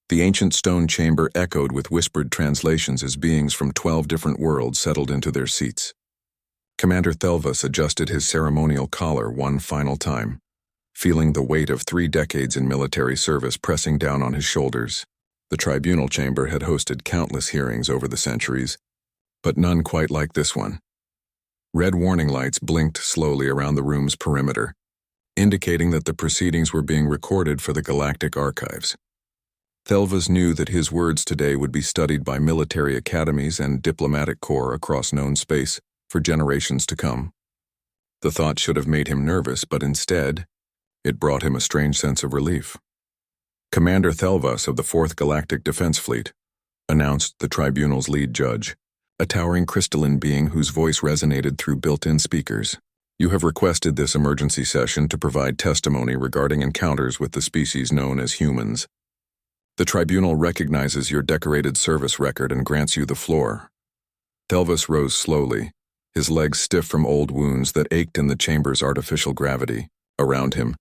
The ancient stone chamber echoed with whispered translations as beings from 12 different worlds settled into their seats. Commander Thelvas adjusted his ceremonial collar one final time, feeling the weight of 3 decades in military service pressing down on his shoulders. The tribunal chamber had hosted countless hearings over the centuries, but none quite like this one. Red warning lights blinked slowly around the room's perimeter, indicating that the proceedings were being recorded for the Galactic Archives. Thelvas knew that his words today would be studied by military academies and diplomatic corps across known space for generations to come. The thought should have made him nervous, but instead, it brought him a strange sense of relief. Commander Thelvas of the 4th Galactic Defense Fleet announced the tribunal's lead judge, a towering crystalline being whose voice resonated through built-in speakers. You have requested this emergency session to provide testimony regarding encounters with the species known as humans. The tribunal recognizes your decorated service record and grants you the floor. Thelvas rose slowly, his legs stiff from old wounds that ached in the chamber's artificial gravity. Around him,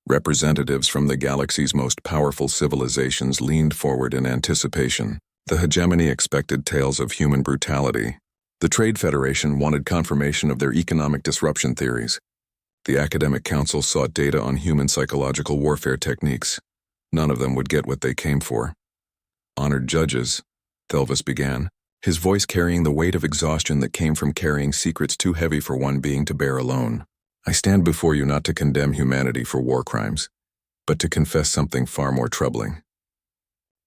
representatives from the galaxy's most powerful civilizations leaned forward in anticipation. The hegemony expected tales of human brutality. The Trade Federation wanted confirmation of their economic disruption theories. The Academic Council sought data on human psychological warfare techniques. None of them would get what they came for. Honored judges, Thelvas began, his voice carrying the weight of exhaustion that came from carrying secrets too heavy for one being to bear alone. I stand before you not to condemn humanity for war crimes, but to confess something far more troubling.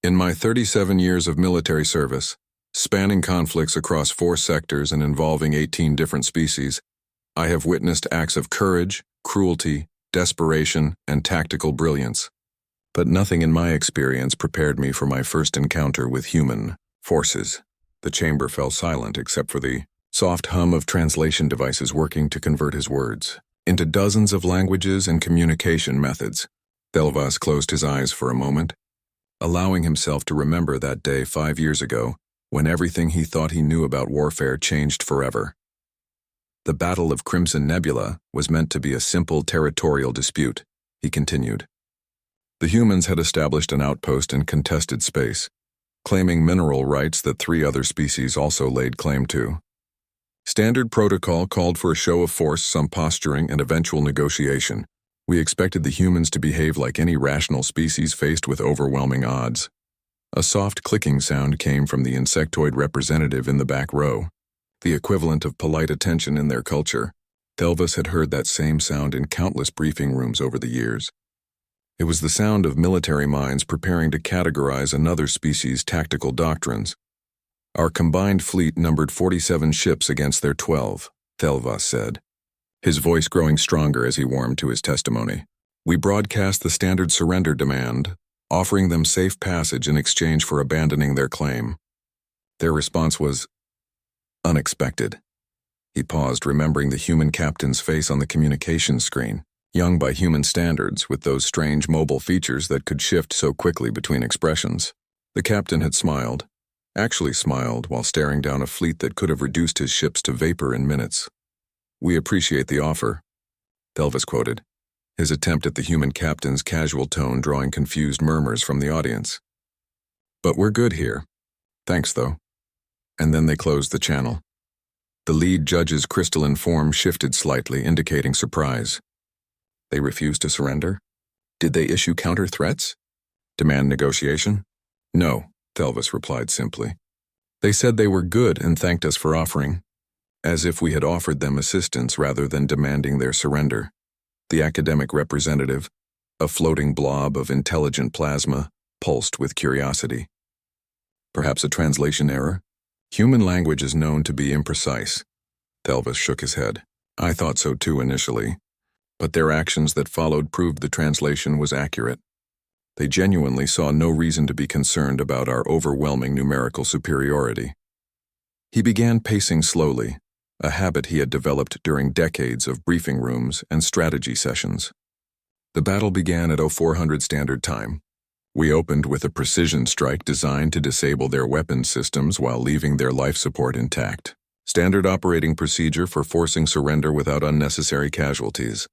In my 37 years of military service, spanning conflicts across 4 sectors and involving 18 different species, I have witnessed acts of courage, cruelty, desperation, and tactical brilliance. But nothing in my experience prepared me for my first encounter with human forces. The chamber fell silent except for the soft hum of translation devices working to convert his words into dozens of languages and communication methods. Thelvas closed his eyes for a moment, allowing himself to remember that day 5 years ago when everything he thought he knew about warfare changed forever. The Battle of Crimson Nebula was meant to be a simple territorial dispute, he continued. The humans had established an outpost in contested space, claiming mineral rights that 3 other species also laid claim to. Standard protocol called for a show of force, some posturing, and eventual negotiation. We expected the humans to behave like any rational species faced with overwhelming odds. A soft clicking sound came from the insectoid representative in the back row, the equivalent of polite attention in their culture. Thelvas had heard that same sound in countless briefing rooms over the years. It was the sound of military minds preparing to categorize another species' tactical doctrines. Our combined fleet numbered 47 ships against their 12, Thelvas said, his voice growing stronger as he warmed to his testimony. We broadcast the standard surrender demand, offering them safe passage in exchange for abandoning their claim. Their response was unexpected. He paused, remembering the human captain's face on the communications screen, young by human standards, with those strange mobile features that could shift so quickly between expressions. The captain had smiled, actually smiled while staring down a fleet that could have reduced his ships to vapor in minutes. We appreciate the offer, Thelvas quoted, his attempt at the human captain's casual tone drawing confused murmurs from the audience. But we're good here. Thanks, though. And then they closed the channel. The lead judge's crystalline form shifted slightly, indicating surprise. They refused to surrender? Did they issue counter-threats? Demand negotiation? No, Thelvas replied simply. They said they were good and thanked us for offering, as if we had offered them assistance rather than demanding their surrender. The academic representative, a floating blob of intelligent plasma, pulsed with curiosity. Perhaps a translation error? Human language is known to be imprecise. Thelvas shook his head. I thought so too initially, but their actions that followed proved the translation was accurate. They genuinely saw no reason to be concerned about our overwhelming numerical superiority. He began pacing slowly, a habit he had developed during decades of briefing rooms and strategy sessions. The battle began at 0400 Standard Time. We opened with a precision strike designed to disable their weapons systems while leaving their life support intact. Standard operating procedure for forcing surrender without unnecessary casualties.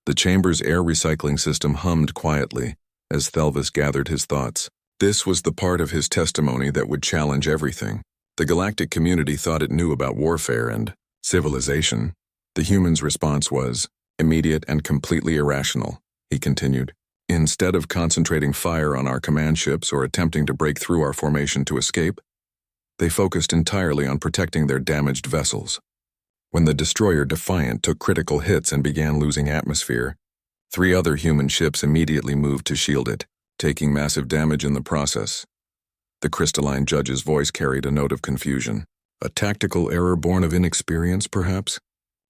The chamber's air recycling system hummed quietly as Thelvas gathered his thoughts. This was the part of his testimony that would challenge everything. The galactic community thought it knew about warfare and civilization. The humans' response was immediate and completely irrational, he continued. Instead of concentrating fire on our command ships or attempting to break through our formation to escape, they focused entirely on protecting their damaged vessels. When the destroyer Defiant took critical hits and began losing atmosphere, 3 other human ships immediately moved to shield it, taking massive damage in the process. The crystalline judge's voice carried a note of confusion. A tactical error born of inexperience, perhaps?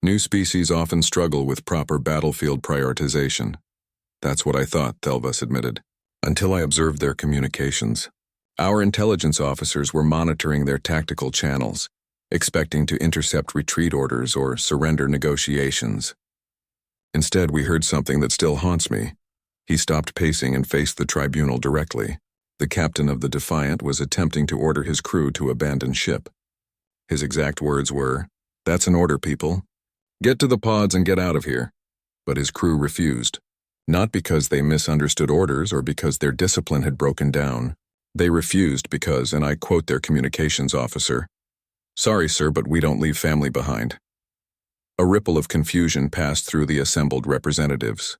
New species often struggle with proper battlefield prioritization. That's what I thought, Thelvas admitted, until I observed their communications. Our intelligence officers were monitoring their tactical channels, expecting to intercept retreat orders or surrender negotiations. Instead, we heard something that still haunts me. He stopped pacing and faced the tribunal directly. The captain of the Defiant was attempting to order his crew to abandon ship. His exact words were, "That's an order, people. Get to the pods and get out of here." But his crew refused. Not because they misunderstood orders or because their discipline had broken down. They refused because, and I quote their communications officer, "Sorry, sir, but we don't leave family behind." A ripple of confusion passed through the assembled representatives.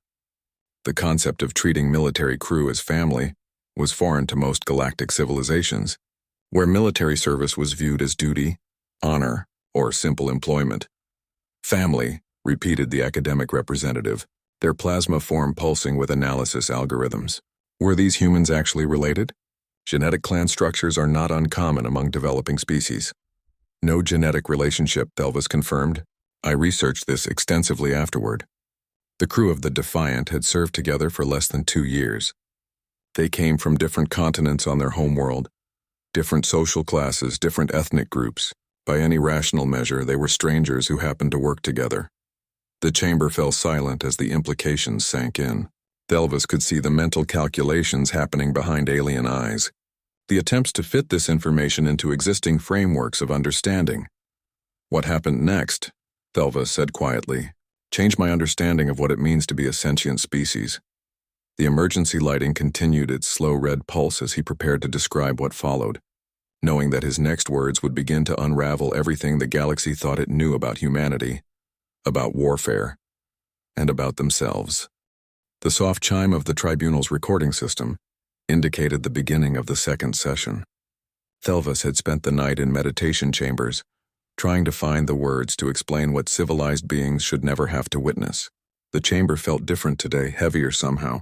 The concept of treating military crew as family was foreign to most galactic civilizations, where military service was viewed as duty, honor, or simple employment. "Family," repeated the academic representative, their plasma form pulsing with analysis algorithms. Were these humans actually related? Genetic clan structures are not uncommon among developing species. No genetic relationship, Thelvas confirmed. I researched this extensively afterward. The crew of the Defiant had served together for less than 2 years. They came from different continents on their homeworld, different social classes, different ethnic groups. By any rational measure, they were strangers who happened to work together. The chamber fell silent as the implications sank in. Thelvas could see the mental calculations happening behind alien eyes, the attempts to fit this information into existing frameworks of understanding. "What happened next?" Thelvas said quietly. "Changed my understanding of what it means to be a sentient species." The emergency lighting continued its slow red pulse as he prepared to describe what followed, knowing that his next words would begin to unravel everything the galaxy thought it knew about humanity, about warfare, and about themselves. The soft chime of the tribunal's recording system indicated the beginning of the second session. Thelvas had spent the night in meditation chambers, trying to find the words to explain what civilized beings should never have to witness. The chamber felt different today, heavier somehow,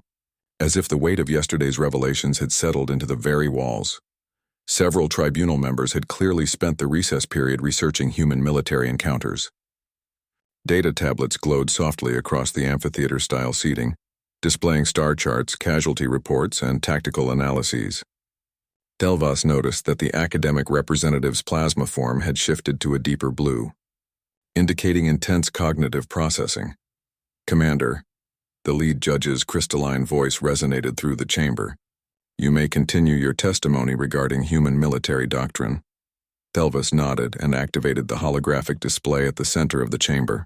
as if the weight of yesterday's revelations had settled into the very walls. Several tribunal members had clearly spent the recess period researching human military encounters. Data tablets glowed softly across the amphitheater-style seating, displaying star charts, casualty reports, and tactical analyses. Thelvas noticed that the academic representative's plasma form had shifted to a deeper blue, indicating intense cognitive processing. "Commander," the lead judge's crystalline voice resonated through the chamber. "You may continue your testimony regarding human military doctrine." Thelvas nodded and activated the holographic display at the center of the chamber.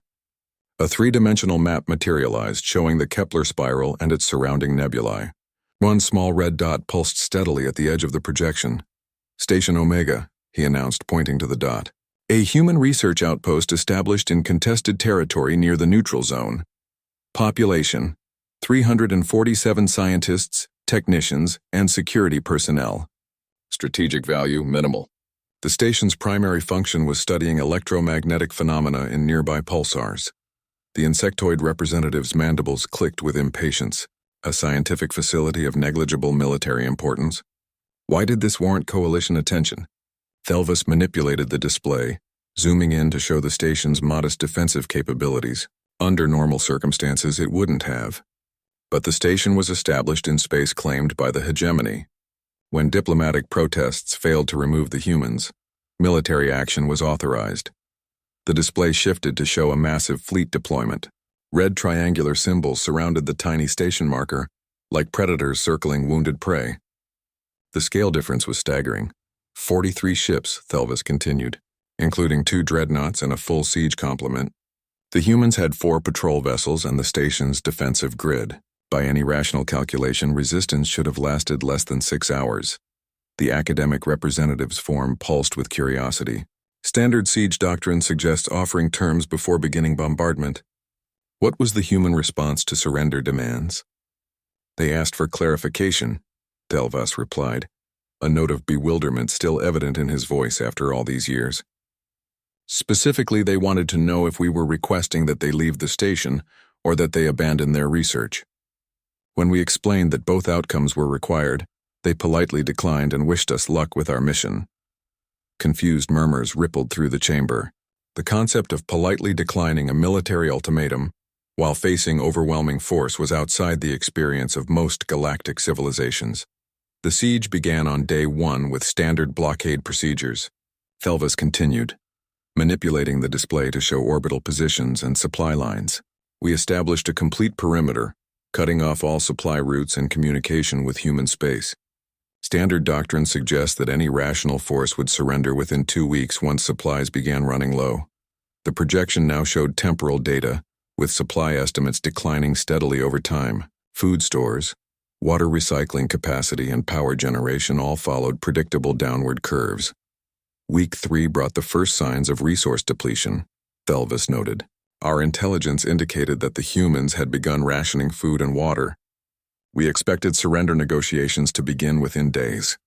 A 3-dimensional map materialized, showing the Kepler spiral and its surrounding nebulae. One small red dot pulsed steadily at the edge of the projection. "Station Omega," he announced, pointing to the dot. "A human research outpost established in contested territory near the neutral zone. Population: 347 scientists, technicians, and security personnel. Strategic value: minimal." The station's primary function was studying electromagnetic phenomena in nearby pulsars. The insectoid representative's mandibles clicked with impatience. A scientific facility of negligible military importance? Why did this warrant coalition attention? Thelvas manipulated the display, zooming in to show the station's modest defensive capabilities. Under normal circumstances, it wouldn't have. But the station was established in space claimed by the hegemony. When diplomatic protests failed to remove the humans, military action was authorized. The display shifted to show a massive fleet deployment. Red triangular symbols surrounded the tiny station marker, like predators circling wounded prey. The scale difference was staggering. 43 ships, Thelvas continued, including 2 dreadnoughts and a full siege complement. The humans had 4 patrol vessels and the station's defensive grid. By any rational calculation, resistance should have lasted less than 6 hours. The academic representative's form pulsed with curiosity. Standard siege doctrine suggests offering terms before beginning bombardment. What was the human response to surrender demands? They asked for clarification, Delvas replied, a note of bewilderment still evident in his voice after all these years. Specifically, they wanted to know if we were requesting that they leave the station or that they abandon their research. When we explained that both outcomes were required, they politely declined and wished us luck with our mission. Confused murmurs rippled through the chamber. The concept of politely declining a military ultimatum while facing overwhelming force was outside the experience of most galactic civilizations. The siege began on day 1 with standard blockade procedures. Thelvas continued, manipulating the display to show orbital positions and supply lines. We established a complete perimeter, cutting off all supply routes and communication with human space. Standard doctrine suggests that any rational force would surrender within 2 weeks once supplies began running low. The projection now showed temporal data, with supply estimates declining steadily over time. Food stores, water recycling capacity, and power generation all followed predictable downward curves. Week 3 brought the first signs of resource depletion, Thelvas noted. Our intelligence indicated that the humans had begun rationing food and water. We expected surrender negotiations to begin within days.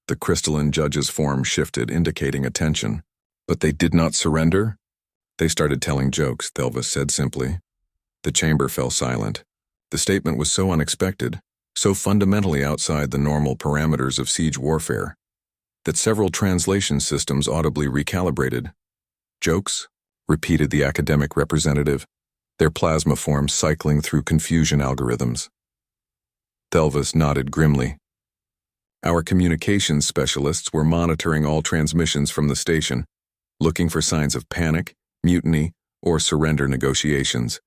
The crystalline judge's form shifted, indicating attention. But they did not surrender? They started telling jokes, Thelvas said simply. The chamber fell silent. The statement was so unexpected, so fundamentally outside the normal parameters of siege warfare, that several translation systems audibly recalibrated. Jokes? Repeated the academic representative, their plasma forms cycling through confusion algorithms. Thelvas nodded grimly. Our communications specialists were monitoring all transmissions from the station, looking for signs of panic, mutiny, or surrender negotiations.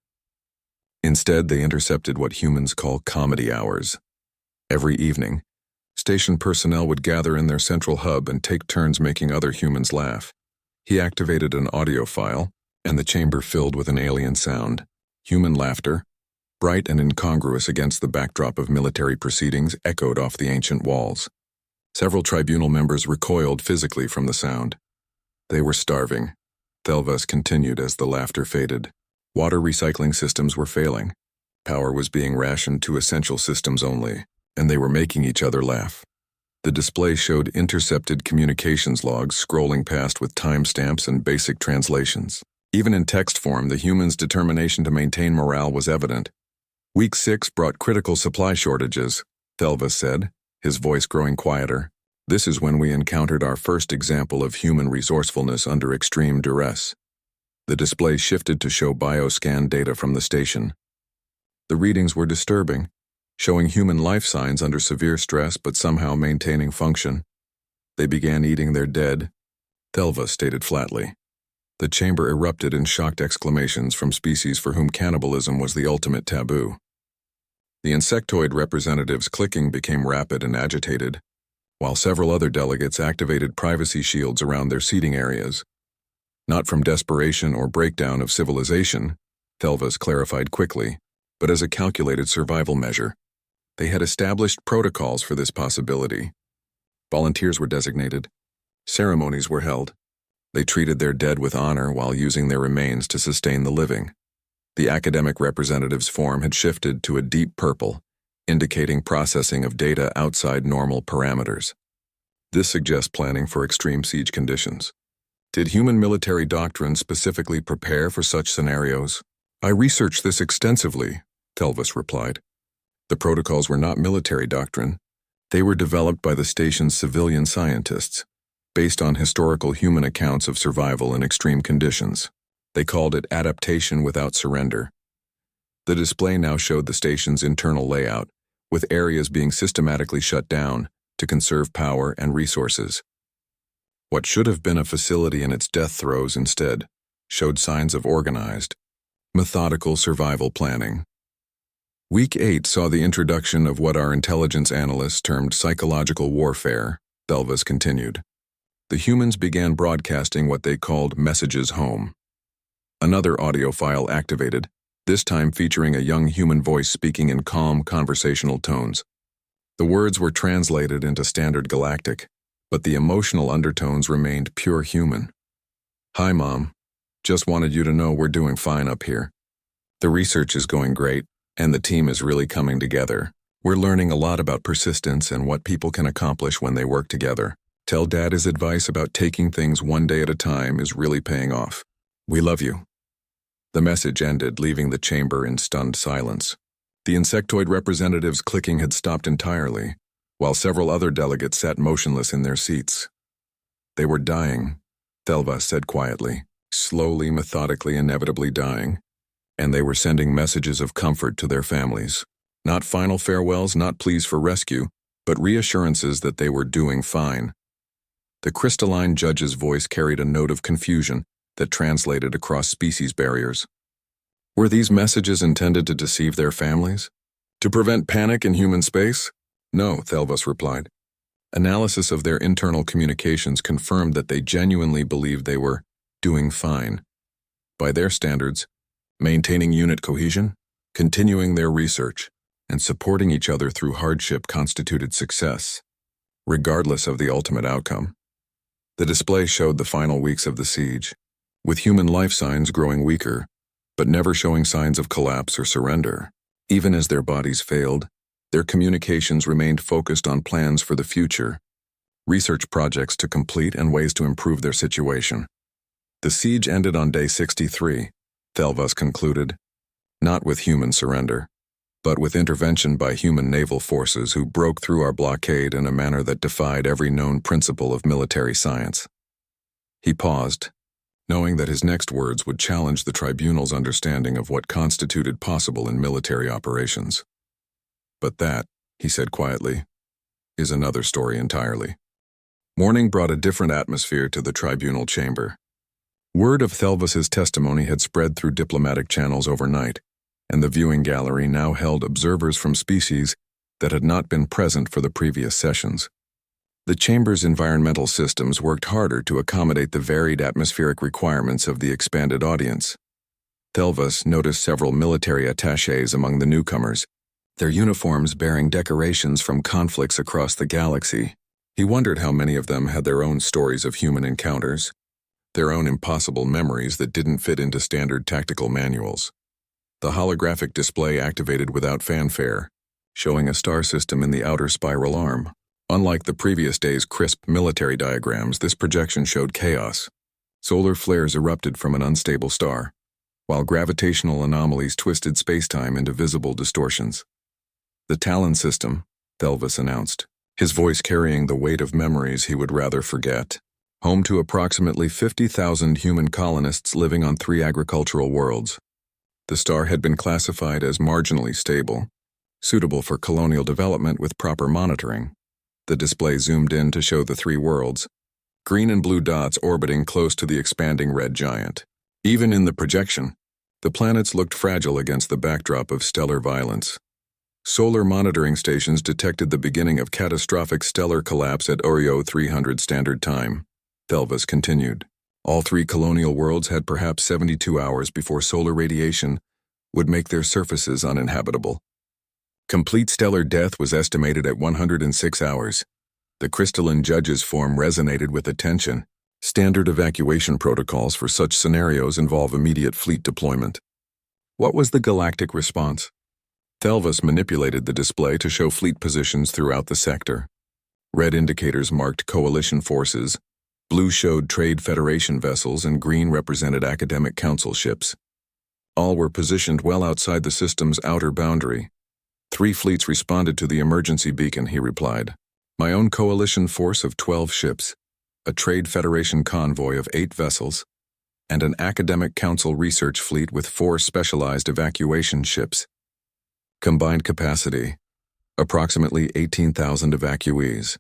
Instead, they intercepted what humans call comedy hours. Every evening, station personnel would gather in their central hub and take turns making other humans laugh. He activated an audio file, and the chamber filled with an alien sound. Human laughter, bright and incongruous against the backdrop of military proceedings, echoed off the ancient walls. Several tribunal members recoiled physically from the sound. They were starving. Thelvas continued as the laughter faded. Water recycling systems were failing. Power was being rationed to essential systems only, and they were making each other laugh. The display showed intercepted communications logs scrolling past with timestamps and basic translations. Even in text form, the humans' determination to maintain morale was evident. Week 6 brought critical supply shortages, Thelvas said, his voice growing quieter. This is when we encountered our first example of human resourcefulness under extreme duress. The display shifted to show bioscan data from the station. The readings were disturbing, showing human life signs under severe stress but somehow maintaining function. They began eating their dead, Thelvas stated flatly. The chamber erupted in shocked exclamations from species for whom cannibalism was the ultimate taboo. The insectoid representatives' clicking became rapid and agitated, while several other delegates activated privacy shields around their seating areas. Not from desperation or breakdown of civilization, Thelvas clarified quickly, but as a calculated survival measure. They had established protocols for this possibility. Volunteers were designated. Ceremonies were held. They treated their dead with honor while using their remains to sustain the living. The academic representative's form had shifted to a deep purple, indicating processing of data outside normal parameters. This suggests planning for extreme siege conditions. Did human military doctrine specifically prepare for such scenarios? I researched this extensively, Thelvas replied. The protocols were not military doctrine. They were developed by the station's civilian scientists, based on historical human accounts of survival in extreme conditions. They called it adaptation without surrender. The display now showed the station's internal layout, with areas being systematically shut down to conserve power and resources. What should have been a facility in its death throes instead showed signs of organized, methodical survival planning. Week 8 saw the introduction of what our intelligence analysts termed psychological warfare, Thelvas continued. The humans began broadcasting what they called messages home. Another audio file activated, this time featuring a young human voice speaking in calm, conversational tones. The words were translated into standard galactic, but the emotional undertones remained pure human. "Hi, Mom. Just wanted you to know we're doing fine up here. The research is going great, and the team is really coming together. We're learning a lot about persistence and what people can accomplish when they work together. Tell Dad his advice about taking things one day at a time is really paying off. We love you." The message ended, leaving the chamber in stunned silence. The insectoid representatives' clicking had stopped entirely, while several other delegates sat motionless in their seats. "They were dying," Thelva said quietly, "slowly, methodically, inevitably dying, and they were sending messages of comfort to their families. Not final farewells, not pleas for rescue, but reassurances that they were doing fine." The crystalline judge's voice carried a note of confusion that translated across species barriers. Were these messages intended to deceive their families? To prevent panic in human space? No, Thelvas replied. Analysis of their internal communications confirmed that they genuinely believed they were doing fine. By their standards, maintaining unit cohesion, continuing their research, and supporting each other through hardship constituted success, regardless of the ultimate outcome. The display showed the final weeks of the siege, with human life signs growing weaker, but never showing signs of collapse or surrender. Even as their bodies failed, their communications remained focused on plans for the future, research projects to complete, and ways to improve their situation. The siege ended on day 63, Thelvas concluded, not with human surrender, but with intervention by human naval forces who broke through our blockade in a manner that defied every known principle of military science. He paused, knowing that his next words would challenge the tribunal's understanding of what constituted possible in military operations. But that, he said quietly, is another story entirely. Morning brought a different atmosphere to the tribunal chamber. Word of Thelvas's testimony had spread through diplomatic channels overnight, and the viewing gallery now held observers from species that had not been present for the previous sessions. The chamber's environmental systems worked harder to accommodate the varied atmospheric requirements of the expanded audience. Thelvas noticed several military attachés among the newcomers, their uniforms bearing decorations from conflicts across the galaxy. He wondered how many of them had their own stories of human encounters, their own impossible memories that didn't fit into standard tactical manuals. The holographic display activated without fanfare, showing a star system in the outer spiral arm. Unlike the previous day's crisp military diagrams, this projection showed chaos. Solar flares erupted from an unstable star, while gravitational anomalies twisted spacetime into visible distortions. The Talon system, Thelvas announced, his voice carrying the weight of memories he would rather forget. Home to approximately 50,000 human colonists living on 3 agricultural worlds. The star had been classified as marginally stable, suitable for colonial development with proper monitoring. The display zoomed in to show the 3 worlds, green and blue dots orbiting close to the expanding red giant. Even in the projection, the planets looked fragile against the backdrop of stellar violence. Solar monitoring stations detected the beginning of catastrophic stellar collapse at Oreo 300 Standard Time. Thelvas continued. All 3 colonial worlds had perhaps 72 hours before solar radiation would make their surfaces uninhabitable. Complete stellar death was estimated at 106 hours. The crystalline judge's form resonated with attention. Standard evacuation protocols for such scenarios involve immediate fleet deployment. What was the galactic response? Thelvas manipulated the display to show fleet positions throughout the sector. Red indicators marked coalition forces, blue showed Trade Federation vessels, and green represented academic council ships. All were positioned well outside the system's outer boundary. 3 fleets responded to the emergency beacon, he replied. My own coalition force of 12 ships, a Trade Federation convoy of 8 vessels, and an academic council research fleet with 4 specialized evacuation ships. Combined capacity, approximately 18,000 evacuees.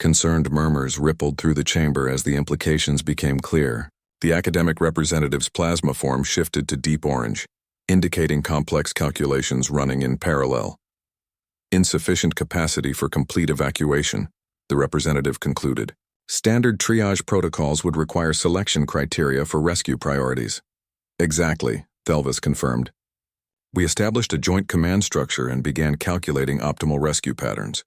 Concerned murmurs rippled through the chamber as the implications became clear. The academic representative's plasma form shifted to deep orange, indicating complex calculations running in parallel. Insufficient capacity for complete evacuation, the representative concluded. Standard triage protocols would require selection criteria for rescue priorities. Exactly, Thelvas confirmed. We established a joint command structure and began calculating optimal rescue patterns.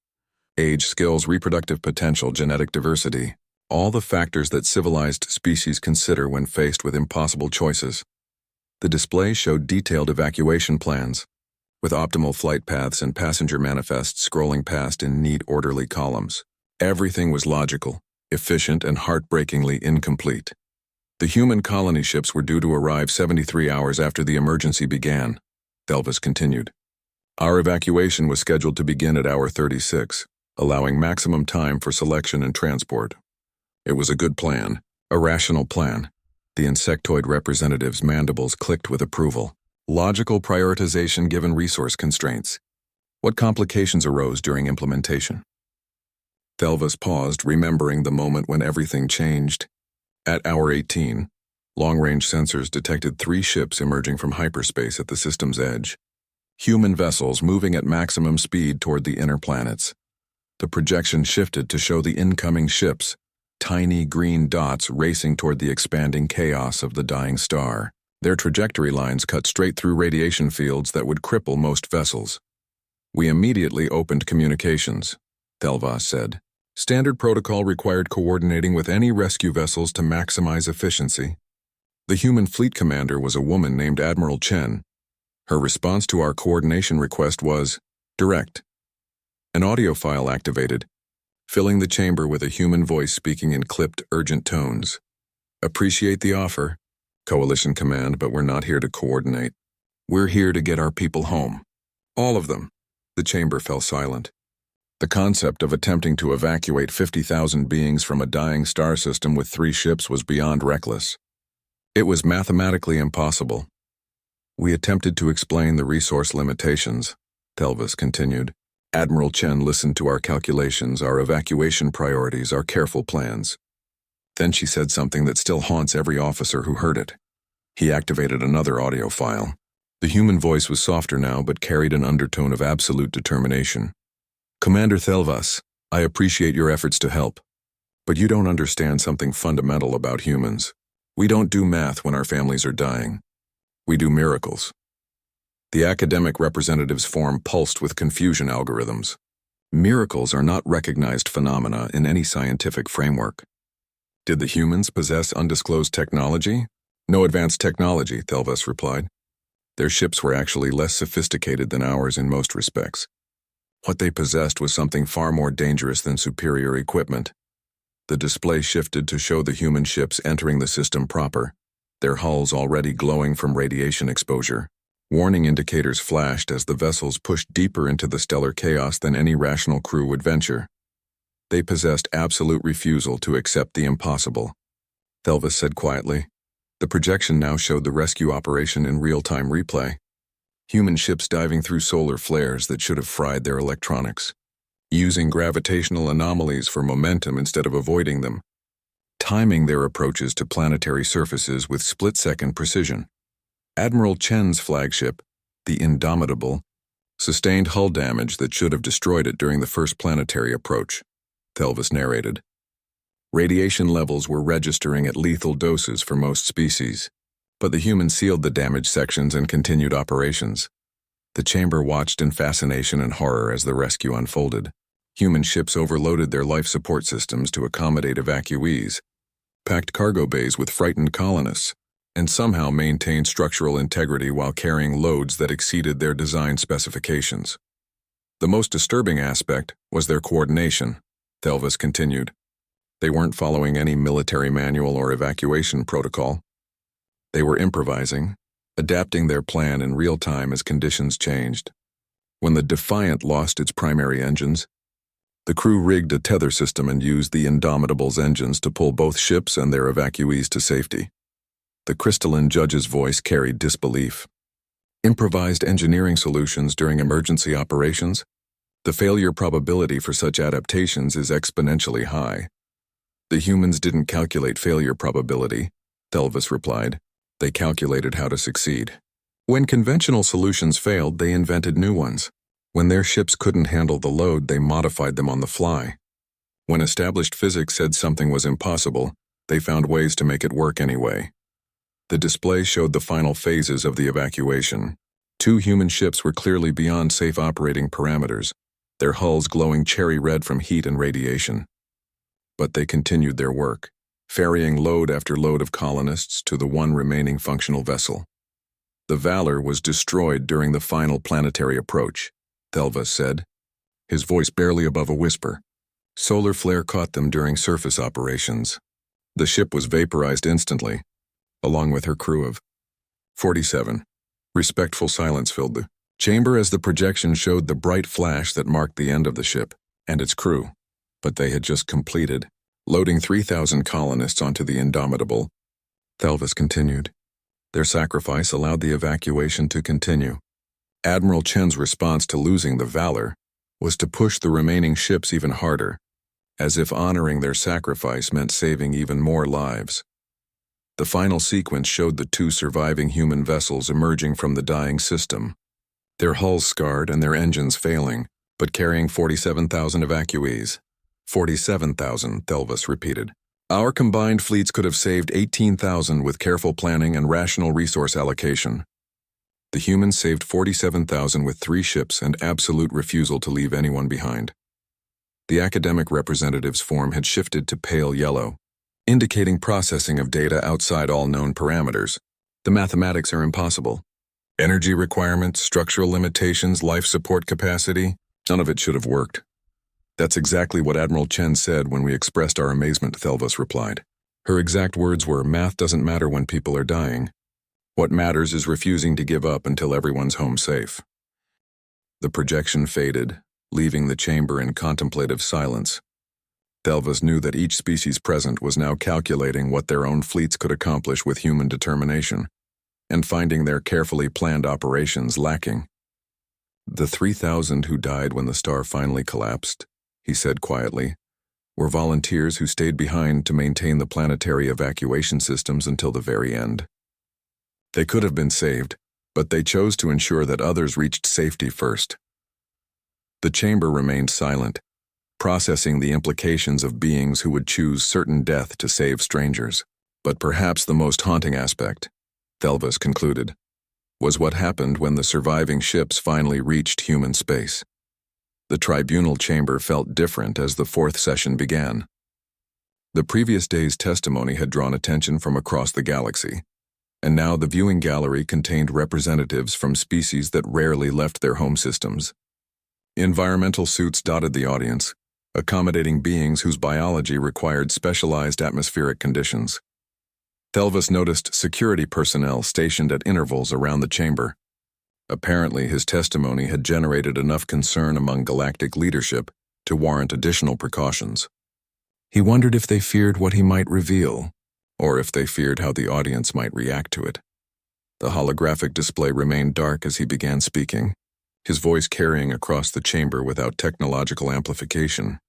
Age, skills, reproductive potential, genetic diversity, all the factors that civilized species consider when faced with impossible choices. The display showed detailed evacuation plans, with optimal flight paths and passenger manifests scrolling past in neat, orderly columns. Everything was logical, efficient, and heartbreakingly incomplete. The human colony ships were due to arrive 73 hours after the emergency began, Thelvis continued. Our evacuation was scheduled to begin at hour 36, allowing maximum time for selection and transport. It was a good plan, a rational plan. The insectoid representative's mandibles clicked with approval. Logical prioritization given resource constraints. What complications arose during implementation? Thelvis paused, remembering the moment when everything changed. At hour 18, long-range sensors detected 3 ships emerging from hyperspace at the system's edge. Human vessels moving at maximum speed toward the inner planets. The projection shifted to show the incoming ships, tiny green dots racing toward the expanding chaos of the dying star. Their trajectory lines cut straight through radiation fields that would cripple most vessels. We immediately opened communications, Thelvis said. Standard protocol required coordinating with any rescue vessels to maximize efficiency. The human fleet commander was a woman named Admiral Chen. Her response to our coordination request was direct. An audio file activated, filling the chamber with a human voice speaking in clipped, urgent tones. Appreciate the offer, Coalition Command, but we're not here to coordinate. We're here to get our people home. All of them. The chamber fell silent. The concept of attempting to evacuate 50,000 beings from a dying star system with 3 ships was beyond reckless. It was mathematically impossible. We attempted to explain the resource limitations, Thelvis continued. Admiral Chen listened to our calculations, our evacuation priorities, our careful plans. Then she said something that still haunts every officer who heard it. He activated another audio file. The human voice was softer now, but carried an undertone of absolute determination. Commander Thelvis, I appreciate your efforts to help. But you don't understand something fundamental about humans. We don't do math when our families are dying. We do miracles. The academic representative's form pulsed with confusion algorithms. Miracles are not recognized phenomena in any scientific framework. Did the humans possess undisclosed technology? No advanced technology, Thelvis replied. Their ships were actually less sophisticated than ours in most respects. What they possessed was something far more dangerous than superior equipment. The display shifted to show the human ships entering the system proper, their hulls already glowing from radiation exposure. Warning indicators flashed as the vessels pushed deeper into the stellar chaos than any rational crew would venture. They possessed absolute refusal to accept the impossible, Thelvis said quietly. The projection now showed the rescue operation in real-time replay. Human ships diving through solar flares that should have fried their electronics, using gravitational anomalies for momentum instead of avoiding them, timing their approaches to planetary surfaces with split-second precision. Admiral Chen's flagship, the Indomitable, sustained hull damage that should have destroyed it during the first planetary approach, Thelvis narrated. Radiation levels were registering at lethal doses for most species, but the humans sealed the damaged sections and continued operations. The chamber watched in fascination and horror as the rescue unfolded. Human ships overloaded their life support systems to accommodate evacuees, packed cargo bays with frightened colonists, and somehow maintained structural integrity while carrying loads that exceeded their design specifications. The most disturbing aspect was their coordination, Thelvis continued. They weren't following any military manual or evacuation protocol. They were improvising, adapting their plan in real time as conditions changed. When the Defiant lost its primary engines, the crew rigged a tether system and used the Indomitable's engines to pull both ships and their evacuees to safety. The crystalline judge's voice carried disbelief. Improvised engineering solutions during emergency operations? The failure probability for such adaptations is exponentially high. The humans didn't calculate failure probability, Thelvis replied. They calculated how to succeed. When conventional solutions failed, they invented new ones. When their ships couldn't handle the load, they modified them on the fly. When established physics said something was impossible, they found ways to make it work anyway. The display showed the final phases of the evacuation. Two human ships were clearly beyond safe operating parameters, their hulls glowing cherry red from heat and radiation. But they continued their work, ferrying load after load of colonists to the one remaining functional vessel. The Valor was destroyed during the final planetary approach, Thelva said, his voice barely above a whisper. Solar flare caught them during surface operations. The ship was vaporized instantly, along with her crew of 47. Respectful silence filled the chamber as the projection showed the bright flash that marked the end of the ship and its crew. But they had just completed, loading 3,000 colonists onto the Indomitable. Thelvis continued. Their sacrifice allowed the evacuation to continue. Admiral Chen's response to losing the Valor was to push the remaining ships even harder, as if honoring their sacrifice meant saving even more lives. The final sequence showed the two surviving human vessels emerging from the dying system, their hulls scarred and their engines failing, but carrying 47,000 evacuees. 47,000, Thelvis repeated. Our combined fleets could have saved 18,000 with careful planning and rational resource allocation. The humans saved 47,000 with 3 ships and absolute refusal to leave anyone behind. The academic representative's form had shifted to pale yellow, indicating processing of data outside all known parameters. The mathematics are impossible. Energy requirements, structural limitations, life support capacity, none of it should have worked. That's exactly what Admiral Chen said when we expressed our amazement, Thelvis replied. Her exact words were, math doesn't matter when people are dying. What matters is refusing to give up until everyone's home safe. The projection faded, leaving the chamber in contemplative silence. Thelvis knew that each species present was now calculating what their own fleets could accomplish with human determination, and finding their carefully planned operations lacking. The 3,000 who died when the star finally collapsed, he said quietly, were volunteers who stayed behind to maintain the planetary evacuation systems until the very end. They could have been saved, but they chose to ensure that others reached safety first. The chamber remained silent, processing the implications of beings who would choose certain death to save strangers. But perhaps the most haunting aspect, Thelvis concluded, was what happened when the surviving ships finally reached human space. The tribunal chamber felt different as the 4th session began. The previous day's testimony had drawn attention from across the galaxy, and now the viewing gallery contained representatives from species that rarely left their home systems. Environmental suits dotted the audience, accommodating beings whose biology required specialized atmospheric conditions. Thelvis noticed security personnel stationed at intervals around the chamber. Apparently, his testimony had generated enough concern among galactic leadership to warrant additional precautions. He wondered if they feared what he might reveal, or if they feared how the audience might react to it. The holographic display remained dark as he began speaking, his voice carrying across the chamber without technological amplification.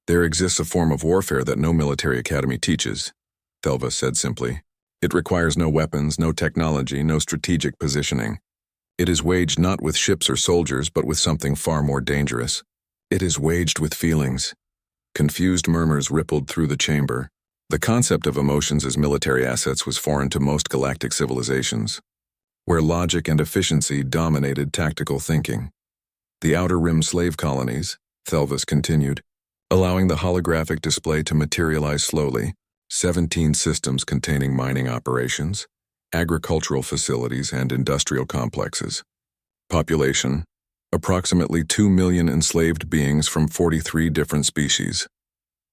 There exists a form of warfare that no military academy teaches, Thelva said simply. It requires no weapons, no technology, no strategic positioning. It is waged not with ships or soldiers, but with something far more dangerous. It is waged with feelings. Confused murmurs rippled through the chamber. The concept of emotions as military assets was foreign to most galactic civilizations, where logic and efficiency dominated tactical thinking. The Outer Rim slave colonies, Thelvis continued, allowing the holographic display to materialize slowly, 17 systems containing mining operations, agricultural facilities, and industrial complexes. Population, approximately 2 million enslaved beings from 43 different species.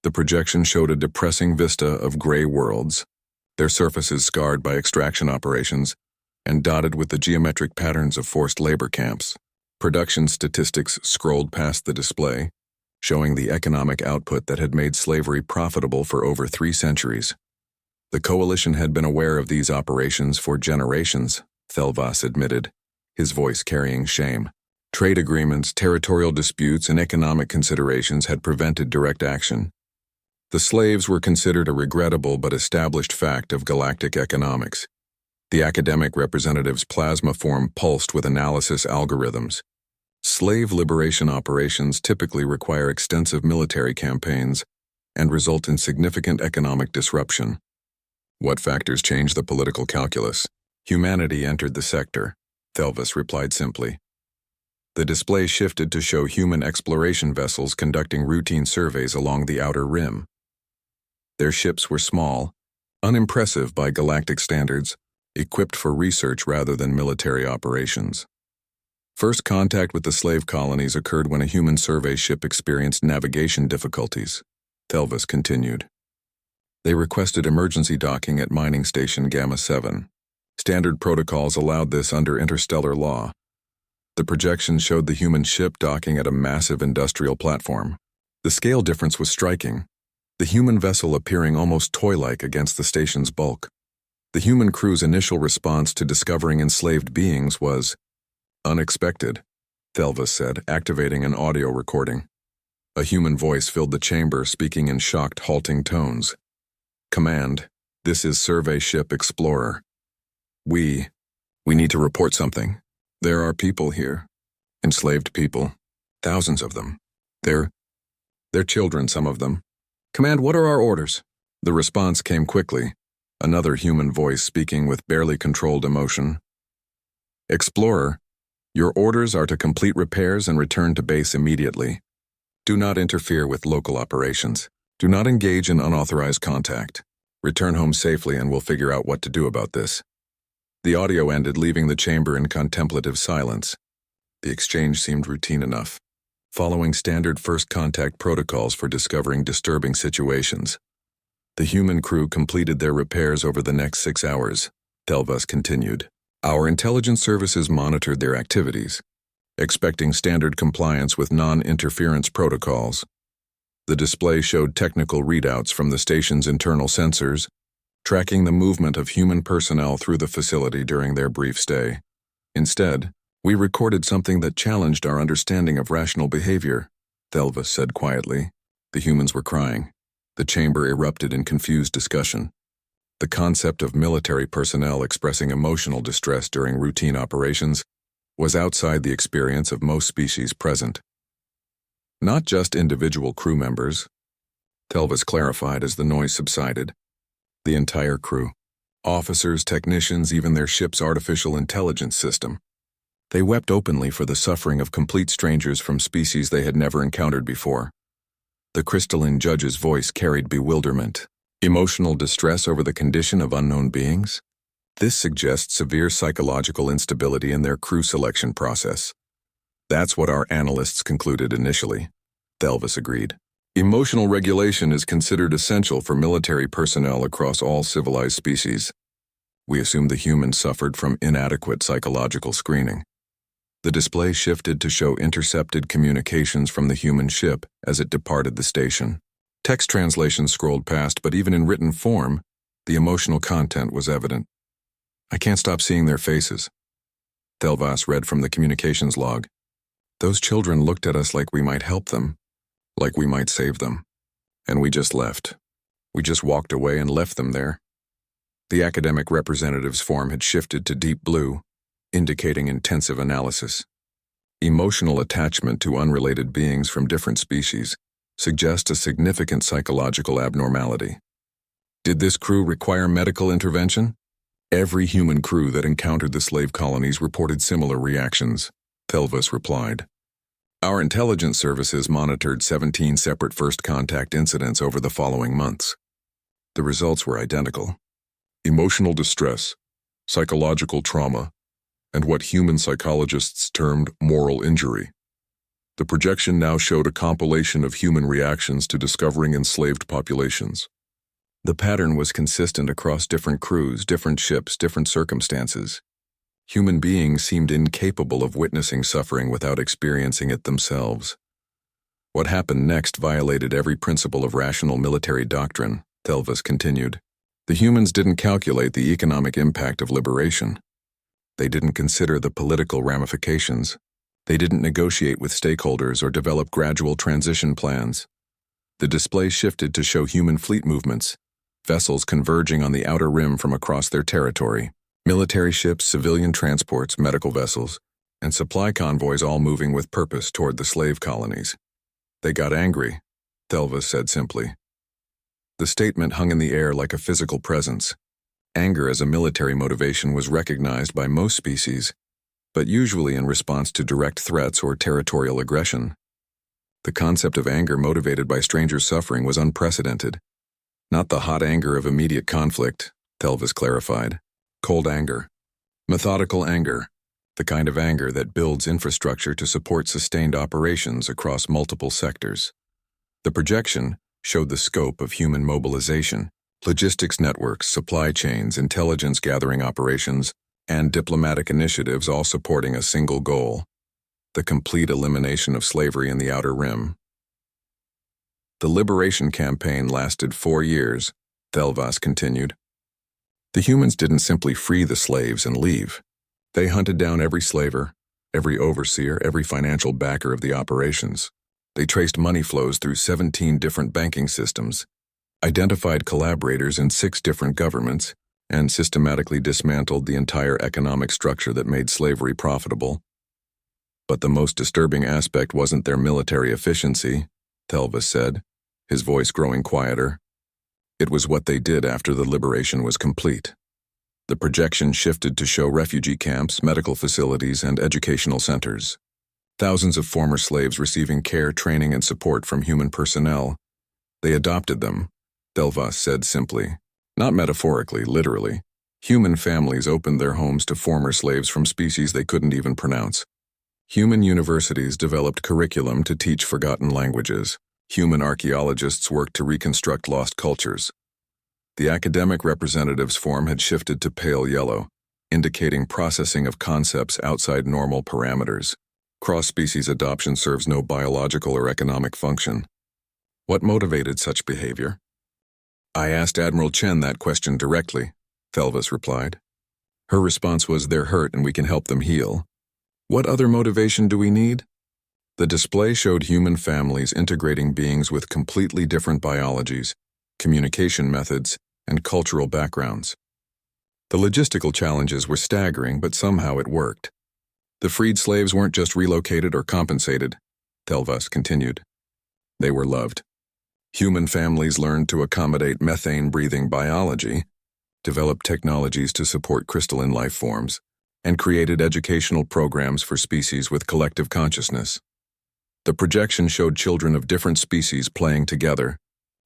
The projection showed a depressing vista of gray worlds, their surfaces scarred by extraction operations and dotted with the geometric patterns of forced labor camps. Production statistics scrolled past the display, showing the economic output that had made slavery profitable for over 3 centuries. The Coalition had been aware of these operations for generations, Thelvas admitted, his voice carrying shame. Trade agreements, territorial disputes, and economic considerations had prevented direct action. The slaves were considered a regrettable but established fact of galactic economics. The academic representative's plasma form pulsed with analysis algorithms. Slave liberation operations typically require extensive military campaigns and result in significant economic disruption. What factors changed the political calculus? Humanity entered the sector, Thelvis replied simply. The display shifted to show human exploration vessels conducting routine surveys along the outer rim. Their ships were small, unimpressive by galactic standards, equipped for research rather than military operations. First contact with the slave colonies occurred when a human survey ship experienced navigation difficulties, Thelvis continued. They requested emergency docking at mining station Gamma 7. Standard protocols allowed this under interstellar law. The projection showed the human ship docking at a massive industrial platform. The scale difference was striking, the human vessel appearing almost toy-like against the station's bulk. The human crew's initial response to discovering enslaved beings was unexpected, Thelvis said, activating an audio recording. A human voice filled the chamber, speaking in shocked, halting tones. Command, this is Survey Ship Explorer. We need to report something. There are people here. Enslaved people. Thousands of them. They're children, some of them. Command, what are our orders? The response came quickly, another human voice speaking with barely controlled emotion. Explorer, your orders are to complete repairs and return to base immediately. Do not interfere with local operations. Do not engage in unauthorized contact. Return home safely and we'll figure out what to do about this. The audio ended, leaving the chamber in contemplative silence. The exchange seemed routine enough, following standard first contact protocols for discovering disturbing situations. The human crew completed their repairs over the next 6 hours, Thelvis continued. Our intelligence services monitored their activities, expecting standard compliance with non-interference protocols. The display showed technical readouts from the station's internal sensors, tracking the movement of human personnel through the facility during their brief stay. Instead, we recorded something that challenged our understanding of rational behavior, Thelvis said quietly. The humans were crying. The chamber erupted in confused discussion. The concept of military personnel expressing emotional distress during routine operations was outside the experience of most species present. Not just individual crew members, Thelvis clarified as the noise subsided. The entire crew. Officers, technicians, even their ship's artificial intelligence system. They wept openly for the suffering of complete strangers from species they had never encountered before. The crystalline judge's voice carried bewilderment. Emotional distress over the condition of unknown beings? This suggests severe psychological instability in their crew selection process. That's what our analysts concluded initially, Thelvis agreed. Emotional regulation is considered essential for military personnel across all civilized species. We assume the humans suffered from inadequate psychological screening. The display shifted to show intercepted communications from the human ship as it departed the station. Text translation scrolled past, but even in written form, the emotional content was evident. I can't stop seeing their faces. Thelvis read from the communications log. Those children looked at us like we might help them, like we might save them. And we just left. We just walked away and left them there. The academic representative's form had shifted to deep blue, indicating intensive analysis. Emotional attachment to unrelated beings from different species suggests a significant psychological abnormality. Did this crew require medical intervention? Every human crew that encountered the slave colonies reported similar reactions, Thelvis replied. Our intelligence services monitored 17 separate first contact incidents over the following months. The results were identical. Emotional distress, psychological trauma, and what human psychologists termed moral injury. The projection now showed a compilation of human reactions to discovering enslaved populations. The pattern was consistent across different crews, different ships, different circumstances. Human beings seemed incapable of witnessing suffering without experiencing it themselves. What happened next violated every principle of rational military doctrine, Thelvis continued. The humans didn't calculate the economic impact of liberation. They didn't consider the political ramifications. They didn't negotiate with stakeholders or develop gradual transition plans. The display shifted to show human fleet movements, vessels converging on the outer rim from across their territory. Military ships, civilian transports, medical vessels, and supply convoys all moving with purpose toward the slave colonies. They got angry, Thelvis said simply. The statement hung in the air like a physical presence. Anger as a military motivation was recognized by most species, but usually in response to direct threats or territorial aggression. The concept of anger motivated by strangers' suffering was unprecedented. Not the hot anger of immediate conflict, Telvis clarified. Cold anger. Methodical anger. The kind of anger that builds infrastructure to support sustained operations across multiple sectors. The projection showed the scope of human mobilization, logistics networks, supply chains, intelligence gathering operations, and diplomatic initiatives all supporting a single goal: the complete elimination of slavery in the Outer Rim. The liberation campaign lasted 4 years, Telvas continued. The humans didn't simply free the slaves and leave. They hunted down every slaver, every overseer, every financial backer of the operations. They traced money flows through 17 different banking systems, identified collaborators in 6 different governments, and systematically dismantled the entire economic structure that made slavery profitable. But the most disturbing aspect wasn't their military efficiency, Telvis said, his voice growing quieter. It was what they did after the liberation was complete. The projection shifted to show refugee camps, medical facilities, and educational centers. Thousands of former slaves receiving care, training, and support from human personnel. They adopted them, Telvas said simply. Not metaphorically, literally. Human families opened their homes to former slaves from species they couldn't even pronounce. Human universities developed curriculum to teach forgotten languages. Human archaeologists worked to reconstruct lost cultures. The academic representatives' form had shifted to pale yellow, indicating processing of concepts outside normal parameters. Cross-species adoption serves no biological or economic function. What motivated such behavior? I asked Admiral Chen that question directly, Telvis replied. Her response was, they're hurt and we can help them heal. What other motivation do we need? The display showed human families integrating beings with completely different biologies, communication methods, and cultural backgrounds. The logistical challenges were staggering, but somehow it worked. The freed slaves weren't just relocated or compensated, Telvas continued. They were loved. Human families learned to accommodate methane-breathing biology, developed technologies to support crystalline life forms, and created educational programs for species with collective consciousness. The projection showed children of different species playing together,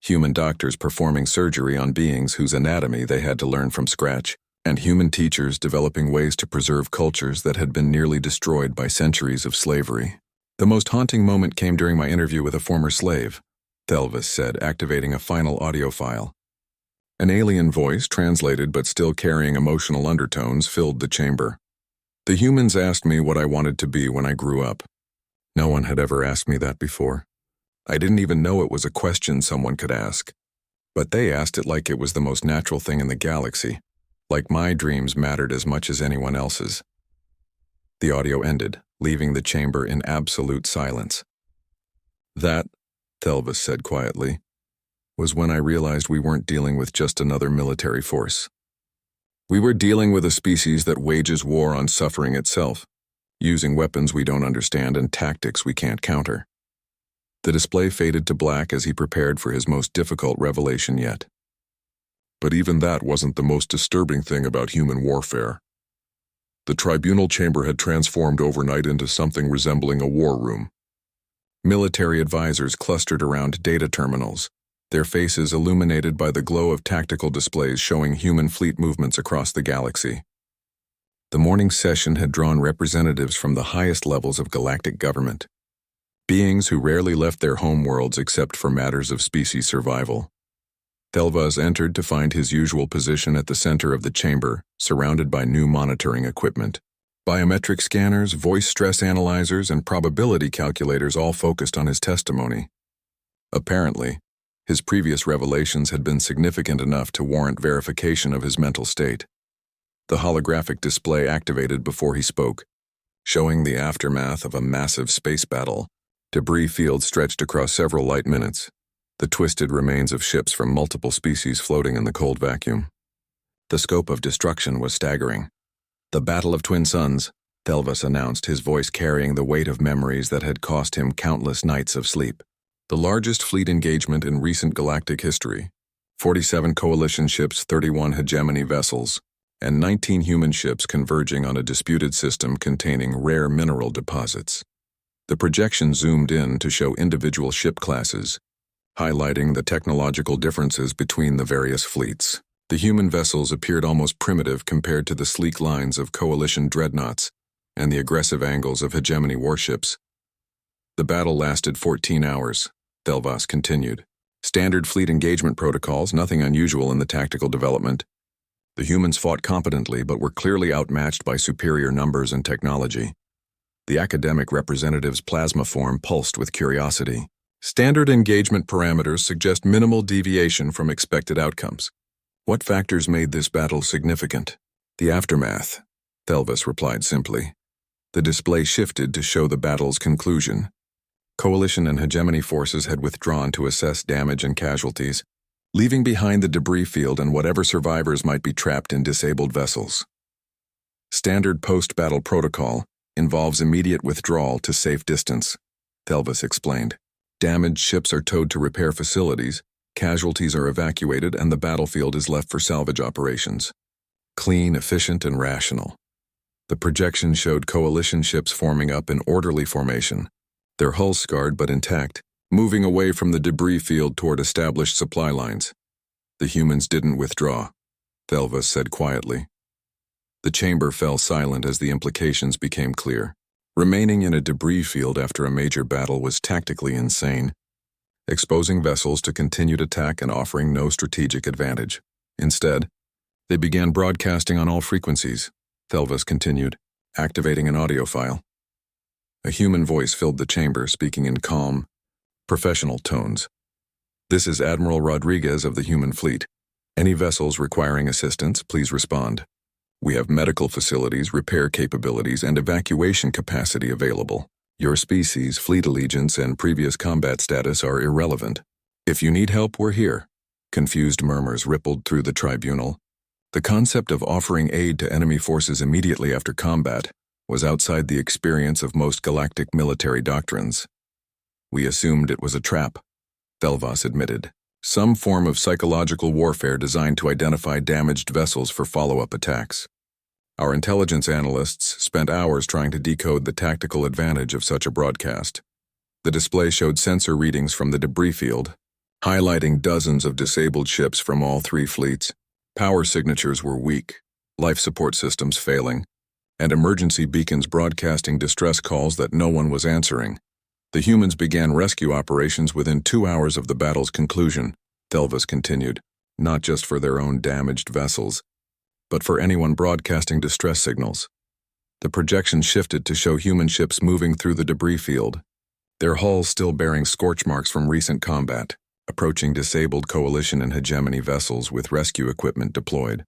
human doctors performing surgery on beings whose anatomy they had to learn from scratch, and human teachers developing ways to preserve cultures that had been nearly destroyed by centuries of slavery. The most haunting moment came during my interview with a former slave, Telvis said, activating a final audio file. An alien voice, translated but still carrying emotional undertones, filled the chamber. The humans asked me what I wanted to be when I grew up. No one had ever asked me that before. I didn't even know it was a question someone could ask. But they asked it like it was the most natural thing in the galaxy, like my dreams mattered as much as anyone else's. The audio ended, leaving the chamber in absolute silence. That, Telvis said quietly, was when I realized we weren't dealing with just another military force. We were dealing with a species that wages war on suffering itself, using weapons we don't understand and tactics we can't counter. The display faded to black as he prepared for his most difficult revelation yet. But even that wasn't the most disturbing thing about human warfare. The tribunal chamber had transformed overnight into something resembling a war room. Military advisors clustered around data terminals, their faces illuminated by the glow of tactical displays showing human fleet movements across the galaxy. The morning session had drawn representatives from the highest levels of galactic government, beings who rarely left their homeworlds except for matters of species survival. Telvas entered to find his usual position at the center of the chamber, surrounded by new monitoring equipment. Biometric scanners, voice stress analyzers, and probability calculators all focused on his testimony. Apparently, his previous revelations had been significant enough to warrant verification of his mental state. The holographic display activated before he spoke, showing the aftermath of a massive space battle. Debris fields stretched across several light minutes, the twisted remains of ships from multiple species floating in the cold vacuum. The scope of destruction was staggering. The Battle of Twin Suns, Telvis announced, his voice carrying the weight of memories that had cost him countless nights of sleep. The largest fleet engagement in recent galactic history. 47 coalition ships, 31 hegemony vessels. and 19 human ships converging on a disputed system containing rare mineral deposits. The projection zoomed in to show individual ship classes, highlighting the technological differences between the various fleets. The human vessels appeared almost primitive compared to the sleek lines of Coalition dreadnoughts and the aggressive angles of hegemony warships. The battle lasted 14 hours, Thelvas continued. Standard fleet engagement protocols, nothing unusual in the tactical development. The humans fought competently but were clearly outmatched by superior numbers and technology. The academic representative's plasma form pulsed with curiosity. Standard engagement parameters suggest minimal deviation from expected outcomes. What factors made this battle significant? The aftermath, Thelvas replied simply. The display shifted to show the battle's conclusion. Coalition and hegemony forces had withdrawn to assess damage and casualties, leaving behind the debris field and whatever survivors might be trapped in disabled vessels. Standard post-battle protocol involves immediate withdrawal to safe distance, Thelvas explained. Damaged ships are towed to repair facilities, casualties are evacuated, and the battlefield is left for salvage operations. Clean, efficient, and rational. The projection showed Coalition ships forming up in orderly formation, their hulls scarred but intact, moving away from the debris field toward established supply lines. The humans didn't withdraw, Thelvas said quietly. The chamber fell silent as the implications became clear. Remaining in a debris field after a major battle was tactically insane, exposing vessels to continued attack and offering no strategic advantage. Instead, they began broadcasting on all frequencies, Thelvas continued, activating an audio file. A human voice filled the chamber, speaking in calm, professional tones. This is Admiral Rodriguez of the human fleet. Any vessels requiring assistance, please respond. We have medical facilities, repair capabilities, and evacuation capacity available. Your species, fleet allegiance, and previous combat status are irrelevant. If you need help, we're here. Confused murmurs rippled through the tribunal. The concept of offering aid to enemy forces immediately after combat was outside the experience of most galactic military doctrines. We assumed it was a trap, Thelvas admitted. Some form of psychological warfare designed to identify damaged vessels for follow-up attacks. Our intelligence analysts spent hours trying to decode the tactical advantage of such a broadcast. The display showed sensor readings from the debris field, highlighting dozens of disabled ships from all three fleets. Power signatures were weak, life support systems failing, and emergency beacons broadcasting distress calls that no one was answering. The humans began rescue operations within 2 hours of the battle's conclusion, Thelvas continued, not just for their own damaged vessels, but for anyone broadcasting distress signals. The projection shifted to show human ships moving through the debris field, their hulls still bearing scorch marks from recent combat, approaching disabled Coalition and hegemony vessels with rescue equipment deployed.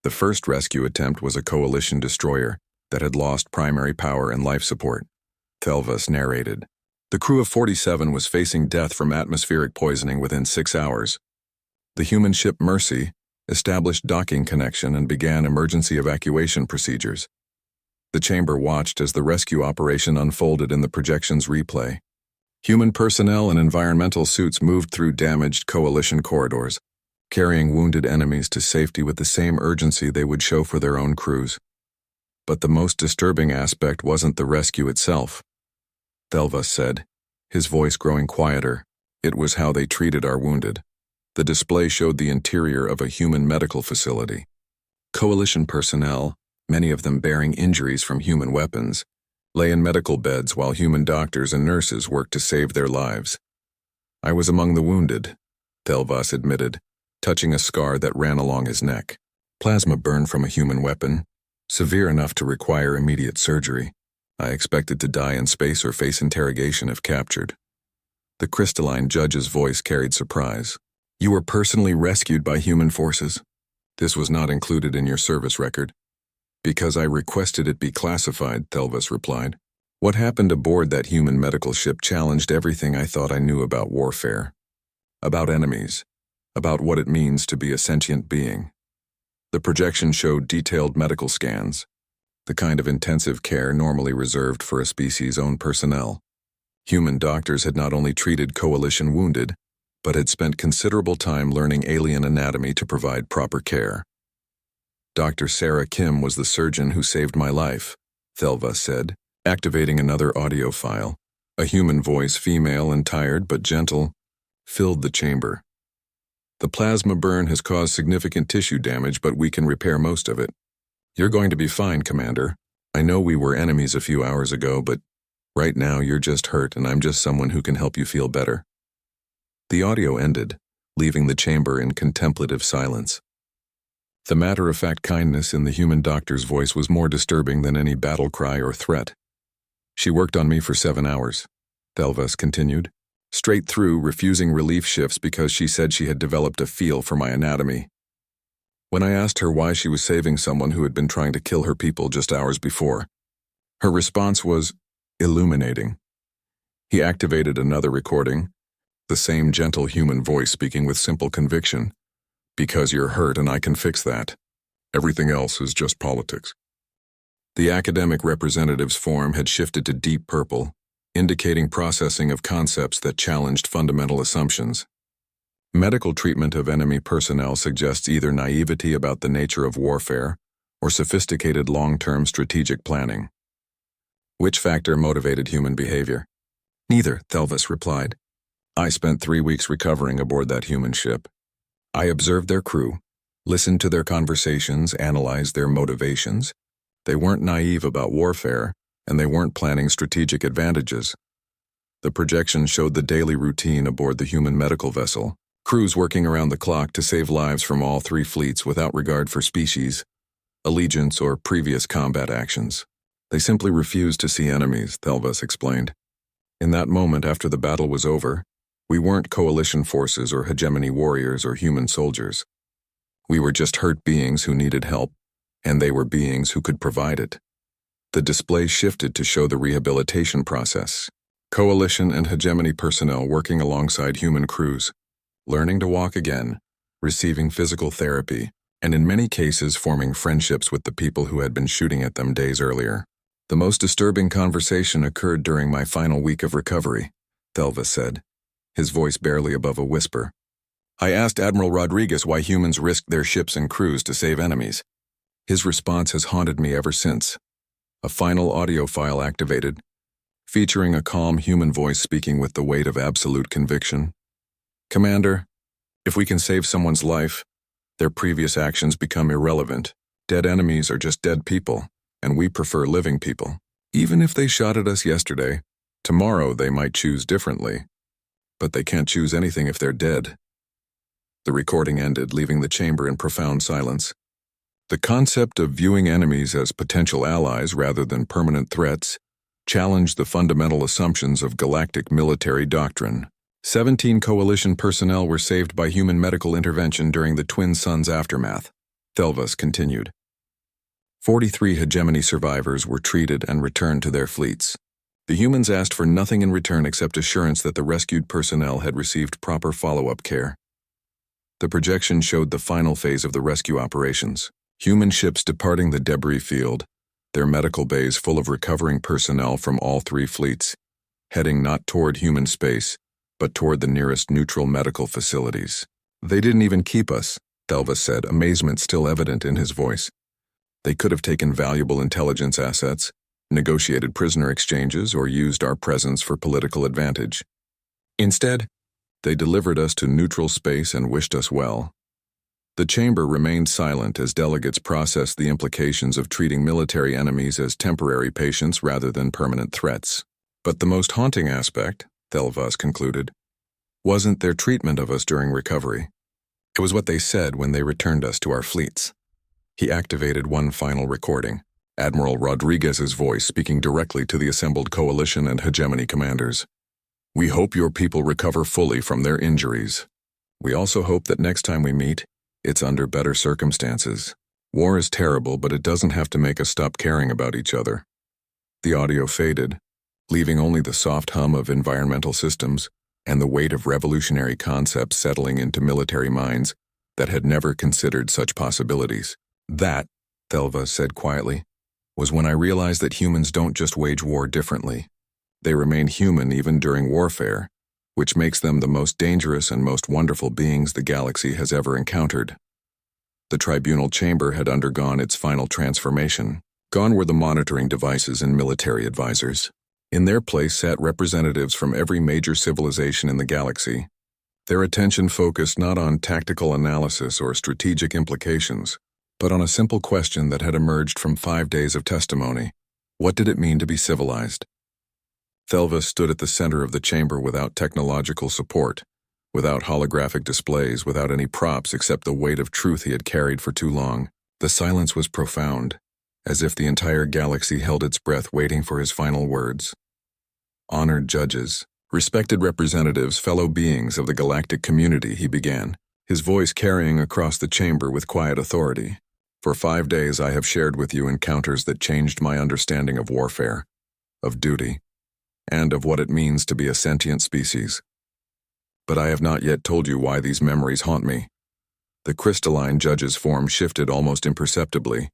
The first rescue attempt was a Coalition destroyer that had lost primary power and life support, Thelvas narrated. The crew of 47 was facing death from atmospheric poisoning within 6 hours. The human ship Mercy established docking connection and began emergency evacuation procedures. The chamber watched as the rescue operation unfolded in the projection's replay. Human personnel in environmental suits moved through damaged Coalition corridors, carrying wounded enemies to safety with the same urgency they would show for their own crews. But the most disturbing aspect wasn't the rescue itself, Thelvas said, his voice growing quieter. It was how they treated our wounded. The display showed the interior of a human medical facility. Coalition personnel, many of them bearing injuries from human weapons, lay in medical beds while human doctors and nurses worked to save their lives. I was among the wounded, Thelvas admitted, touching a scar that ran along his neck. Plasma burn from a human weapon, severe enough to require immediate surgery. I expected to die in space or face interrogation if captured. The crystalline judge's voice carried surprise. You were personally rescued by human forces. This was not included in your service record. Because I requested it be classified, Thelvas replied. What happened aboard that human medical ship challenged everything I thought I knew about warfare. About enemies. About what it means to be a sentient being. The projection showed detailed medical scans, the kind of intensive care normally reserved for a species' own personnel. Human doctors had not only treated Coalition wounded, but had spent considerable time learning alien anatomy to provide proper care. Dr. Sarah Kim was the surgeon who saved my life, Thelva said, activating another audio file. A human voice, female and tired but gentle, filled the chamber. The plasma burn has caused significant tissue damage, but we can repair most of it. You're going to be fine, Commander. I know we were enemies a few hours ago, but right now you're just hurt and I'm just someone who can help you feel better. The audio ended, leaving the chamber in contemplative silence. The matter-of-fact kindness in the human doctor's voice was more disturbing than any battle cry or threat. She worked on me for 7 hours, Thelva continued, straight through, refusing relief shifts because she said she had developed a feel for my anatomy. When I asked her why she was saving someone who had been trying to kill her people just hours before, her response was illuminating. He activated another recording, the same gentle human voice speaking with simple conviction. Because you're hurt and I can fix that. Everything else is just politics. The academic representative's form had shifted to deep purple, indicating processing of concepts that challenged fundamental assumptions. Medical treatment of enemy personnel suggests either naivety about the nature of warfare or sophisticated long-term strategic planning. Which factor motivated human behavior? Neither, Thelva replied. I spent 3 weeks recovering aboard that human ship. I observed their crew, listened to their conversations, analyzed their motivations. They weren't naive about warfare, and they weren't planning strategic advantages. The projection showed the daily routine aboard the human medical vessel, crews working around the clock to save lives from all 3 fleets without regard for species, allegiance, or previous combat actions. They simply refused to see enemies, Thelva explained. In that moment after the battle was over, we weren't coalition forces or hegemony warriors or human soldiers. We were just hurt beings who needed help, and they were beings who could provide it. The display shifted to show the rehabilitation process. Coalition and hegemony personnel working alongside human crews, learning to walk again, receiving physical therapy, and in many cases forming friendships with the people who had been shooting at them days earlier. The most disturbing conversation occurred during my final week of recovery, Thelva said, his voice barely above a whisper. I asked Admiral Rodriguez why humans risked their ships and crews to save enemies. His response has haunted me ever since. A final audio file activated, featuring a calm human voice speaking with the weight of absolute conviction. Commander, if we can save someone's life, their previous actions become irrelevant. Dead enemies are just dead people, and we prefer living people. Even if they shot at us yesterday, tomorrow they might choose differently. But they can't choose anything if they're dead. The recording ended, leaving the chamber in profound silence. The concept of viewing enemies as potential allies rather than permanent threats challenged the fundamental assumptions of galactic military doctrine. 17 coalition personnel were saved by human medical intervention during the Twin Suns aftermath, Thelva continued. 43 hegemony survivors were treated and returned to their fleets. The humans asked for nothing in return except assurance that the rescued personnel had received proper follow-up care. The projection showed the final phase of the rescue operations. Human ships departing the debris field, their medical bays full of recovering personnel from all 3 fleets, heading not toward human space, but toward the nearest neutral medical facilities. They didn't even keep us, Thelva said, amazement still evident in his voice. They could have taken valuable intelligence assets, negotiated prisoner exchanges, or used our presence for political advantage. Instead, they delivered us to neutral space and wished us well. The chamber remained silent as delegates processed the implications of treating military enemies as temporary patients rather than permanent threats. But the most haunting aspect, Thelva concluded, wasn't their treatment of us during recovery. It was what they said when they returned us to our fleets. He activated one final recording, Admiral Rodriguez's voice speaking directly to the assembled coalition and hegemony commanders. We hope your people recover fully from their injuries. We also hope that next time we meet, it's under better circumstances. War is terrible, but it doesn't have to make us stop caring about each other. The audio faded, leaving only the soft hum of environmental systems and the weight of revolutionary concepts settling into military minds that had never considered such possibilities. That, Thelva said quietly, was when I realized that humans don't just wage war differently. They remain human even during warfare, which makes them the most dangerous and most wonderful beings the galaxy has ever encountered. The tribunal chamber had undergone its final transformation. Gone were the monitoring devices and military advisors. In their place sat representatives from every major civilization in the galaxy. Their attention focused not on tactical analysis or strategic implications, but on a simple question that had emerged from 5 days of testimony. What did it mean to be civilized? Thelva stood at the center of the chamber without technological support, without holographic displays, without any props except the weight of truth he had carried for too long. The silence was profound, as if the entire galaxy held its breath waiting for his final words. Honored judges, respected representatives, fellow beings of the galactic community, he began, his voice carrying across the chamber with quiet authority. For 5 days I have shared with you encounters that changed my understanding of warfare, of duty, and of what it means to be a sentient species. But I have not yet told you why these memories haunt me. The crystalline judge's form shifted almost imperceptibly,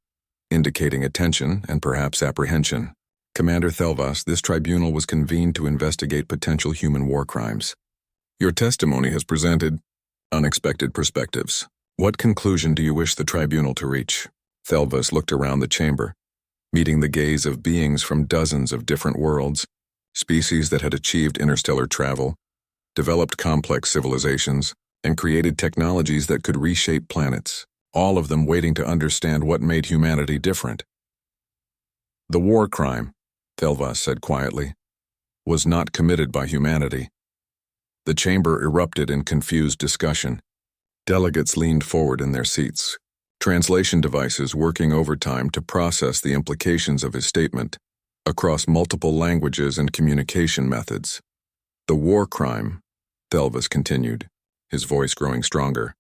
indicating attention and perhaps apprehension. Commander Thelvas, this tribunal was convened to investigate potential human war crimes. Your testimony has presented unexpected perspectives. What conclusion do you wish the tribunal to reach? Thelvas looked around the chamber, meeting the gaze of beings from dozens of different worlds, species that had achieved interstellar travel, developed complex civilizations, and created technologies that could reshape planets, all of them waiting to understand what made humanity different. The war crime, Thelvas said quietly, was not committed by humanity. The chamber erupted in confused discussion. Delegates leaned forward in their seats, translation devices working overtime to process the implications of his statement across multiple languages and communication methods. The war crime, Thelvas continued, his voice growing stronger,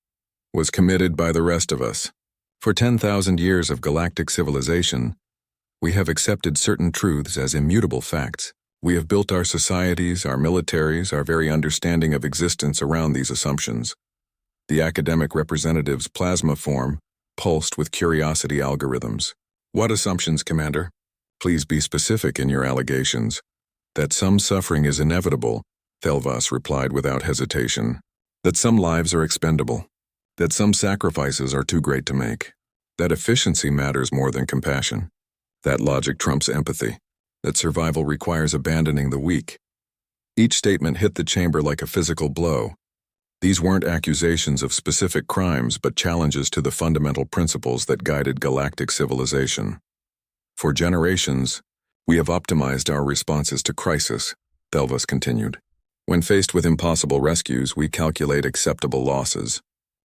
was committed by the rest of us. For 10,000 years of galactic civilization, we have accepted certain truths as immutable facts. We have built our societies, our militaries, our very understanding of existence around these assumptions. The academic representative's plasma form pulsed with curiosity algorithms. What assumptions, Commander? Please be specific in your allegations. That some suffering is inevitable, Thelvas replied without hesitation. That some lives are expendable. That some sacrifices are too great to make. That efficiency matters more than compassion. That logic trumps empathy. That survival requires abandoning the weak. Each statement hit the chamber like a physical blow. These weren't accusations of specific crimes, but challenges to the fundamental principles that guided galactic civilization. For generations, we have optimized our responses to crisis, Thelvas continued. When faced with impossible rescues, we calculate acceptable losses.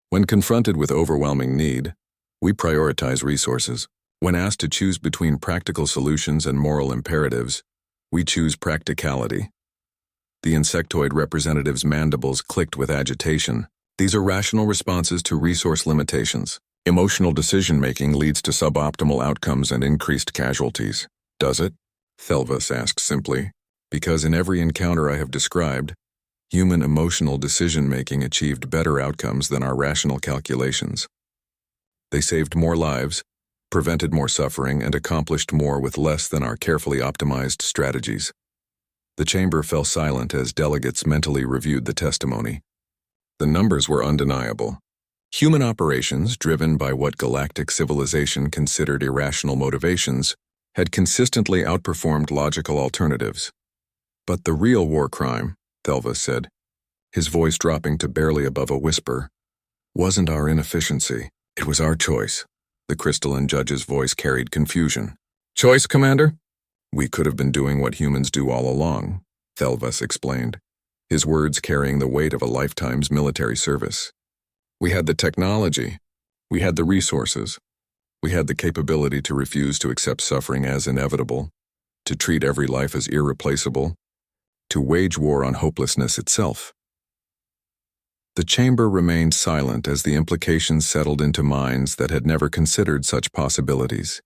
When confronted with overwhelming need, we prioritize resources. When asked to choose between practical solutions and moral imperatives, we choose practicality. The insectoid representative's mandibles clicked with agitation. These are rational responses to resource limitations. Emotional decision-making leads to suboptimal outcomes and increased casualties. Does it? Thelvas asked simply. Because in every encounter I have described, human emotional decision-making achieved better outcomes than our rational calculations. They saved more lives, prevented more suffering, and accomplished more with less than our carefully optimized strategies. The chamber fell silent as delegates mentally reviewed the testimony. The numbers were undeniable. Human operations, driven by what galactic civilization considered irrational motivations, had consistently outperformed logical alternatives. But the real war crime, Thelvas said, his voice dropping to barely above a whisper, wasn't our inefficiency. It was our choice. The crystalline judge's voice carried confusion. Choice, Commander? We could have been doing what humans do all along, Thelvas explained, his words carrying the weight of a lifetime's military service. We had the technology, we had the resources, we had the capability to refuse to accept suffering as inevitable, to treat every life as irreplaceable, to wage war on hopelessness itself. The chamber remained silent as the implications settled into minds that had never considered such possibilities.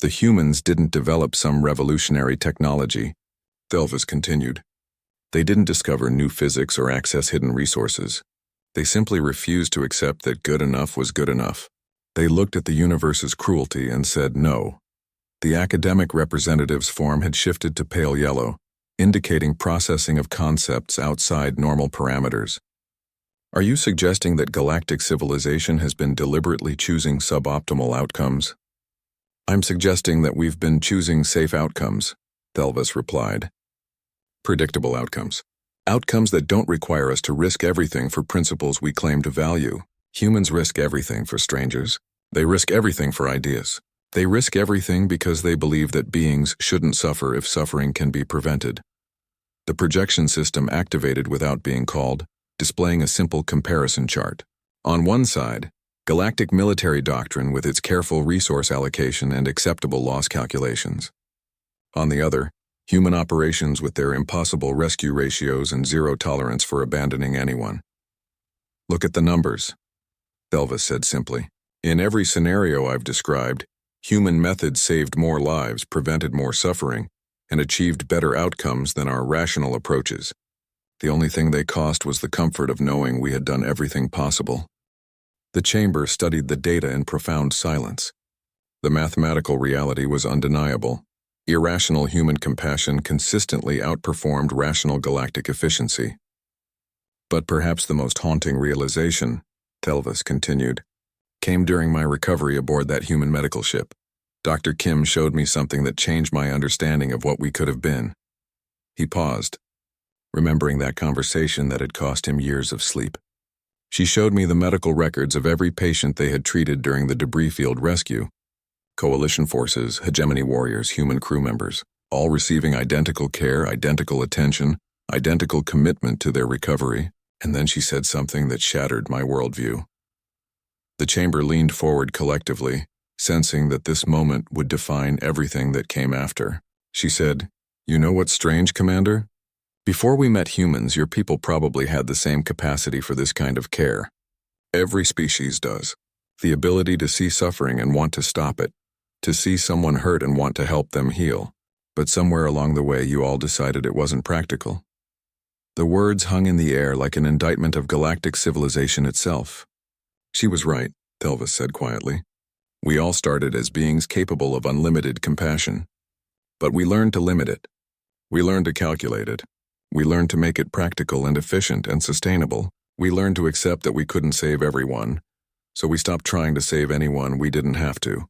The humans didn't develop some revolutionary technology, Thelvas continued. They didn't discover new physics or access hidden resources. They simply refused to accept that good enough was good enough. They looked at the universe's cruelty and said no. The academic representative's form had shifted to pale yellow, indicating processing of concepts outside normal parameters. Are you suggesting that galactic civilization has been deliberately choosing suboptimal outcomes? I'm suggesting that we've been choosing safe outcomes, Thelvis replied. Predictable outcomes. Outcomes that don't require us to risk everything for principles we claim to value. Humans risk everything for strangers. They risk everything for ideas. They risk everything because they believe that beings shouldn't suffer if suffering can be prevented. The projection system activated without being called, displaying a simple comparison chart. On one side, galactic military doctrine with its careful resource allocation and acceptable loss calculations. On the other, human operations with their impossible rescue ratios and zero tolerance for abandoning anyone. Look at the numbers, Thelvis said simply. In every scenario I've described, human methods saved more lives, prevented more suffering, and achieved better outcomes than our rational approaches. The only thing they cost was the comfort of knowing we had done everything possible. The chamber studied the data in profound silence. The mathematical reality was undeniable. Irrational human compassion consistently outperformed rational galactic efficiency. But perhaps the most haunting realization, Thelvis continued, came during my recovery aboard that human medical ship. Dr. Kim showed me something that changed my understanding of what we could have been. He paused, remembering that conversation that had cost him years of sleep. She showed me the medical records of every patient they had treated during the debris field rescue. Coalition forces, hegemony warriors, human crew members, all receiving identical care, identical attention, identical commitment to their recovery, and then she said something that shattered my worldview. The chamber leaned forward collectively, sensing that this moment would define everything that came after. She said, "You know what's strange, Commander? Before we met humans, your people probably had the same capacity for this kind of care. Every species does. The ability to see suffering and want to stop it, to see someone hurt and want to help them heal. But somewhere along the way you all decided it wasn't practical." The words hung in the air like an indictment of galactic civilization itself. She was right, Thelvis said quietly. We all started as beings capable of unlimited compassion. But we learned to limit it. We learned to calculate it. We learned to make it practical and efficient and sustainable. We learned to accept that we couldn't save everyone, so we stopped trying to save anyone we didn't have to.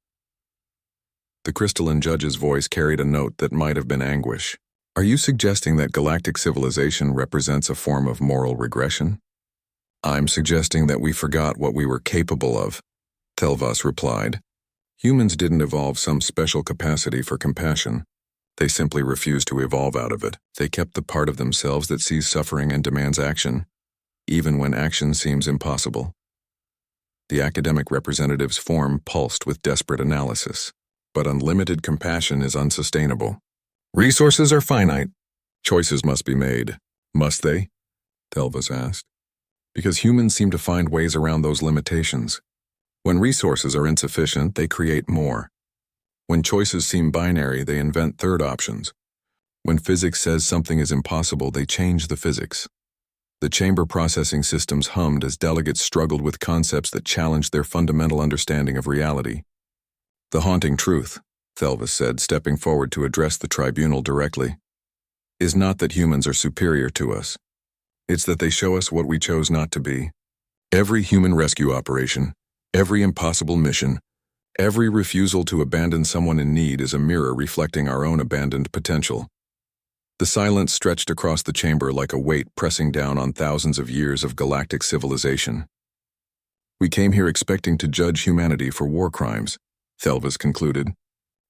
The crystalline judge's voice carried a note that might have been anguish. Are you suggesting that galactic civilization represents a form of moral regression? I'm suggesting that we forgot what we were capable of, Thelvis replied. Humans didn't evolve some special capacity for compassion. They simply refused to evolve out of it. They kept the part of themselves that sees suffering and demands action, even when action seems impossible. The academic representative's form pulsed with desperate analysis. But unlimited compassion is unsustainable. Resources are finite. Choices must be made. Must they? Thelvis asked. Because humans seem to find ways around those limitations. When resources are insufficient, they create more. When choices seem binary, they invent third options. When physics says something is impossible, they change the physics. The chamber processing systems hummed as delegates struggled with concepts that challenged their fundamental understanding of reality. The haunting truth, Thelvis said, stepping forward to address the tribunal directly, is not that humans are superior to us. It's that they show us what we chose not to be. Every human rescue operation, every impossible mission, every refusal to abandon someone in need is a mirror reflecting our own abandoned potential. The silence stretched across the chamber like a weight pressing down on thousands of years of galactic civilization. We came here expecting to judge humanity for war crimes, Thelvis concluded.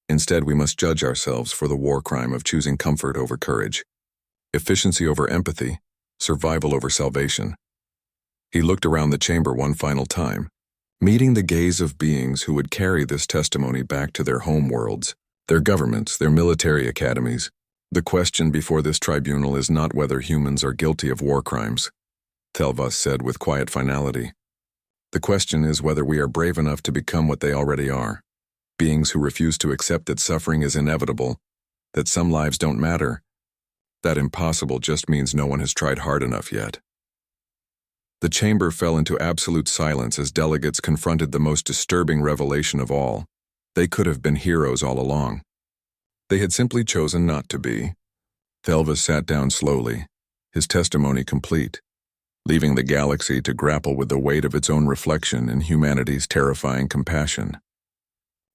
Instead, we must judge ourselves for the war crime of choosing comfort over courage, efficiency over empathy, survival over salvation. He looked around the chamber one final time, meeting the gaze of beings who would carry this testimony back to their home worlds, their governments, their military academies. The question before this tribunal is not whether humans are guilty of war crimes, Thelvis said with quiet finality. The question is whether we are brave enough to become what they already are. Beings who refuse to accept that suffering is inevitable, that some lives don't matter. That impossible just means no one has tried hard enough yet. The chamber fell into absolute silence as delegates confronted the most disturbing revelation of all. They could have been heroes all along. They had simply chosen not to be. Thelvis sat down slowly, his testimony complete. leaving the galaxy to grapple with the weight of its own reflection in humanity's terrifying compassion.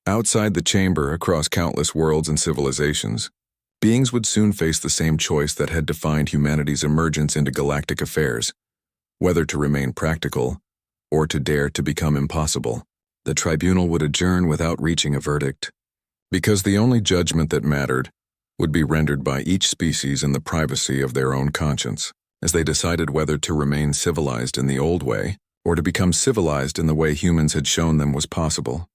Outside the chamber, across countless worlds and civilizations, beings would soon face the same choice that had defined humanity's emergence into galactic affairs, whether to remain practical or to dare to become impossible. The tribunal would adjourn without reaching a verdict, because the only judgment that mattered would be rendered by each species in the privacy of their own conscience, as they decided whether to remain civilized in the old way or to become civilized in the way humans had shown them was possible.